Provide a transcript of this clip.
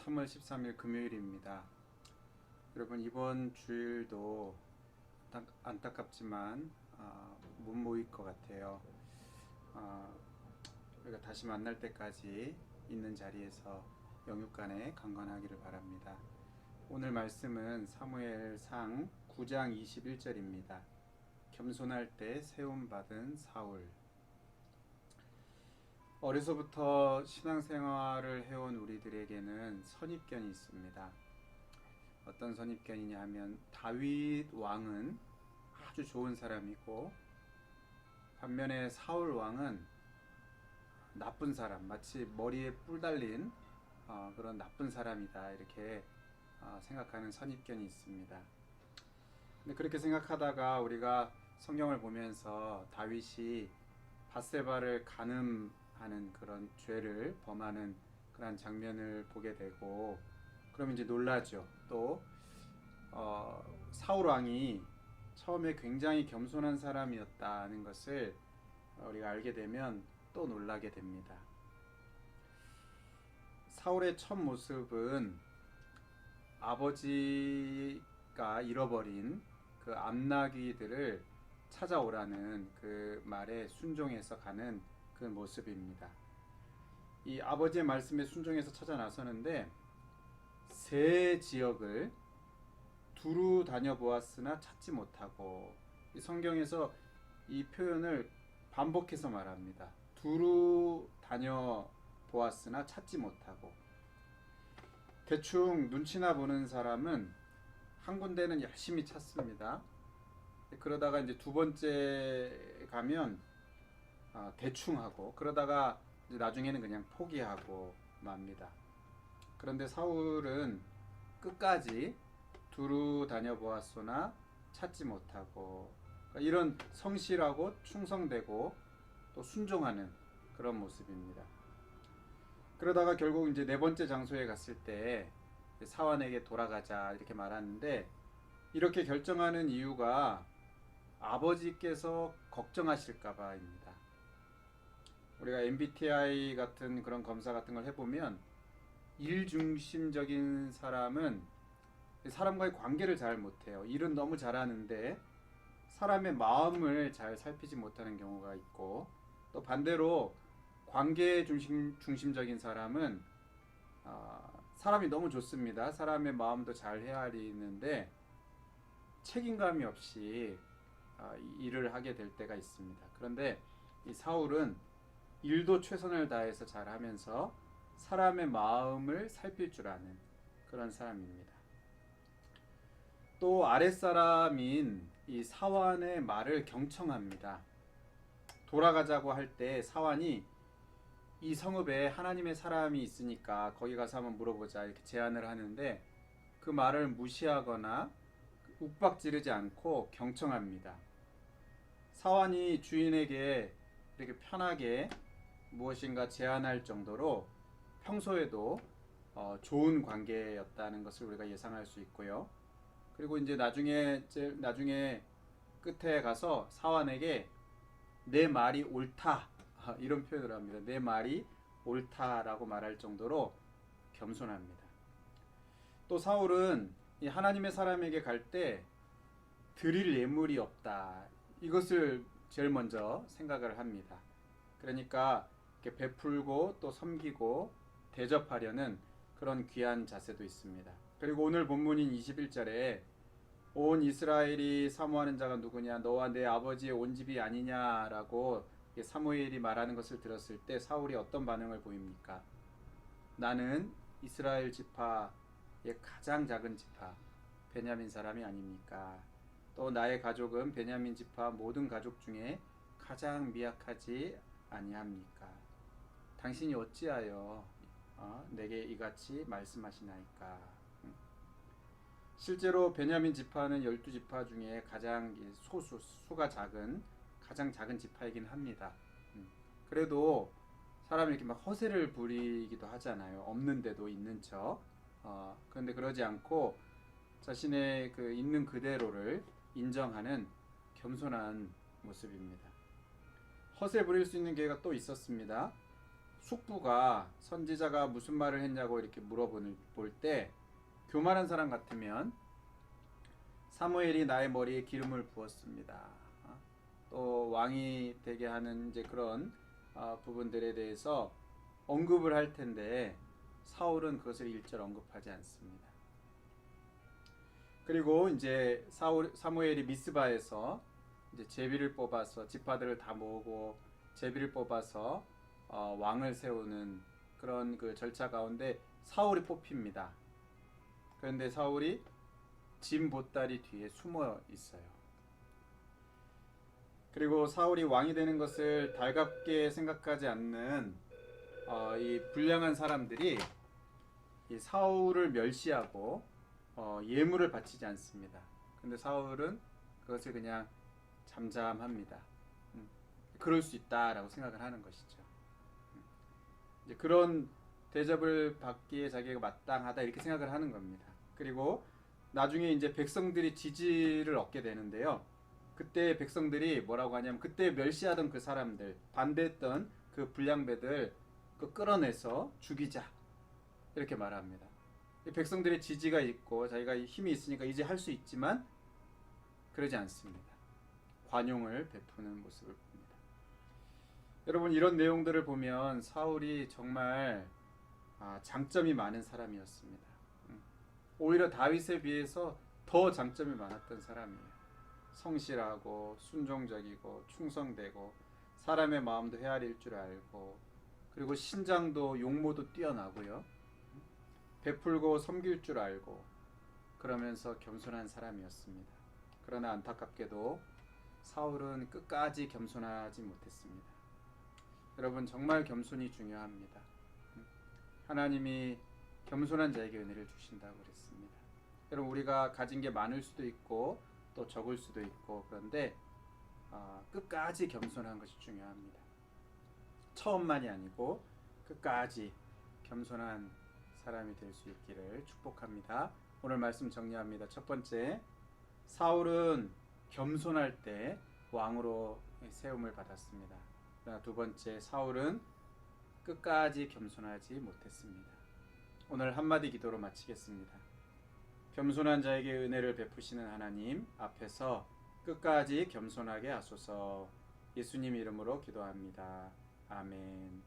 3월 13일 금요일입니다. 여러분 이번 주일도 안타깝지만 못 모일 것 같아요. 우리가 다시 만날 때까지 있는 자리에서 영육간에 강건하기를 바랍니다. 오늘 말씀은 사무엘상 9장 21절입니다. 겸손할 때 세움받은 사울. 어려서부터 신앙생활을 해온 우리들에게는 선입견이 있습니다. 어떤 선입견이냐 하면 다윗 왕은 아주 좋은 사람이고 반면에 사울 왕은 나쁜 사람, 마치 머리에 뿔 달린 그런 나쁜 사람이다, 이렇게 생각하는 선입견이 있습니다. 근데 그렇게 생각하다가 우리가 성경을 보면서 다윗이 밧세바를 간음하는 그런 죄를 범하는 그런 장면을 보게 되고, 그럼 이제 놀라죠. 또 사울 왕이 처음에 굉장히 겸손한 사람이었다는 것을 우리가 알게 되면 또 놀라게 됩니다. 사울의 첫 모습은 아버지가 잃어버린 그 암나귀들을 찾아오라는 그 말에 순종해서 가는 그 모습입니다. 이 아버지의 말씀에 순종해서 찾아 나서는데 세 지역을 두루 다녀보았으나 찾지 못하고, 이 성경에서 이 표현을 반복해서 말합니다. 두루 다녀보았으나 찾지 못하고. 대충 눈치나 보는 사람은 한 군데는 열심히 찾습니다. 그러다가 이제 두 번째 가면 대충 하고, 그러다가 이제 나중에는 그냥 포기하고 맙니다. 그런데 사울은 끝까지 두루 다녀보았으나 찾지 못하고, 그러니까 이런 성실하고 충성되고 또 순종하는 그런 모습입니다. 그러다가 결국 이제 네 번째 장소에 갔을 때 사환에게 돌아가자 이렇게 말하는데, 이렇게 결정하는 이유가 아버지께서 걱정하실까봐입니다. 우리가 MBTI 같은 그런 검사 같은 걸 해보면 일중심적인 사람은 사람과의 관계를 잘 못해요. 일은 너무 잘하는데 사람의 마음을 잘 살피지 못하는 경우가 있고, 또 반대로 관계 중심적인 사람은 사람이 너무 좋습니다. 사람의 마음도 잘 헤아리는데 책임감이 없이 일을 하게 될 때가 있습니다. 그런데 이 사울은 일도 최선을 다해서 잘하면서 사람의 마음을 살필 줄 아는 그런 사람입니다. 또 아랫사람인 이 사환의 말을 경청합니다. 돌아가자고 할 때 사환이 이 성읍에 하나님의 사람이 있으니까 거기 가서 한번 물어보자 이렇게 제안을 하는데, 그 말을 무시하거나 욱박지르지 않고 경청합니다. 사환이 주인에게 이렇게 편하게 무엇인가 제안할 정도로 평소에도 좋은 관계였다는 것을 우리가 예상할 수 있고요. 그리고 이제 나중에 끝에 가서 사환에게 내 말이 옳다 이런 표현을 합니다. 내 말이 옳다라고 말할 정도로 겸손합니다. 또 사울은 이 하나님의 사람에게 갈 때 드릴 예물이 없다, 이것을 제일 먼저 생각을 합니다. 그러니까 이렇게 베풀고 또 섬기고 대접하려는 그런 귀한 자세도 있습니다. 그리고 오늘 본문인 21절에 온 이스라엘이 사모하는 자가 누구냐, 너와 내 아버지의 온 집이 아니냐라고 사무엘이 말하는 것을 들었을 때 사울이 어떤 반응을 보입니까? 나는 이스라엘 지파의 가장 작은 지파 베냐민 사람이 아닙니까? 또 나의 가족은 베냐민 지파 모든 가족 중에 가장 미약하지 아니합니까? 당신이 어찌하여 내게 이같이 말씀하시나이까? 실제로 베냐민 지파는 12지파 중에 가장 수가 작은 가장 작은 지파이긴 합니다. 그래도 사람이 이렇게 막 허세를 부리기도 하잖아요. 없는데도 있는 척. 그런데 그러지 않고 자신의 그 있는 그대로를 인정하는 겸손한 모습입니다. 허세 부릴 수 있는 기회가 또 있었습니다. 숙부가 선지자가 무슨 말을 했냐고 이렇게 물어볼 때 교만한 사람 같으면 사무엘이 나의 머리에 기름을 부었습니다. 또 왕이 되게 하는 이제 그런 부분들에 대해서 언급을 할 텐데 사울은 그것을 일절 언급하지 않습니다. 그리고 이제 사무엘이 미스바에서 이제 제비를 뽑아서 지파들을 다 모으고 제비를 뽑아서 왕을 세우는 그런 그 절차 가운데 사울이 뽑힙니다. 그런데 사울이 짐 보따리 뒤에 숨어 있어요. 그리고 사울이 왕이 되는 것을 달갑게 생각하지 않는 이 불량한 사람들이 이 사울을 멸시하고 예물을 바치지 않습니다. 근데 사울은 그것을 그냥 잠잠합니다. 그럴 수 있다라고 생각을 하는 것이죠. 이제 그런 대접을 받기에 자기가 마땅하다 이렇게 생각을 하는 겁니다. 그리고 나중에 이제 백성들이 지지를 얻게 되는데요. 그때 백성들이 뭐라고 하냐면 그때 멸시하던 그 사람들, 반대했던 그 불량배들 그 끌어내서 죽이자 이렇게 말합니다. 백성들의 지지가 있고 자기가 힘이 있으니까 이제 할 수 있지만 그러지 않습니다. 관용을 베푸는 모습을 봅니다. 여러분 이런 내용들을 보면 사울이 정말 장점이 많은 사람이었습니다. 오히려 다윗에 비해서 더 장점이 많았던 사람이에요. 성실하고 순종적이고 충성되고 사람의 마음도 헤아릴 줄 알고 그리고 신장도 용모도 뛰어나고요. 베풀고 섬길 줄 알고 그러면서 겸손한 사람이었습니다. 그러나 안타깝게도 사울은 끝까지 겸손하지 못했습니다. 여러분 정말 겸손이 중요합니다. 하나님이 겸손한 자에게 은혜를 주신다고 그랬습니다. 여러분 우리가 가진 게 많을 수도 있고 또 적을 수도 있고 그런데 끝까지 겸손한 것이 중요합니다. 처음만이 아니고 끝까지 겸손한 사람이 될 수 있기를 축복합니다. 오늘 말씀 정리합니다. 첫 번째, 사울은 겸손할 때 왕으로 세움을 받았습니다. 그러나 두 번째, 사울은 끝까지 겸손하지 못했습니다. 오늘 한마디 기도로 마치겠습니다. 겸손한 자에게 은혜를 베푸시는 하나님 앞에서 끝까지 겸손하게 하소서. 예수님 이름으로 기도합니다. 아멘.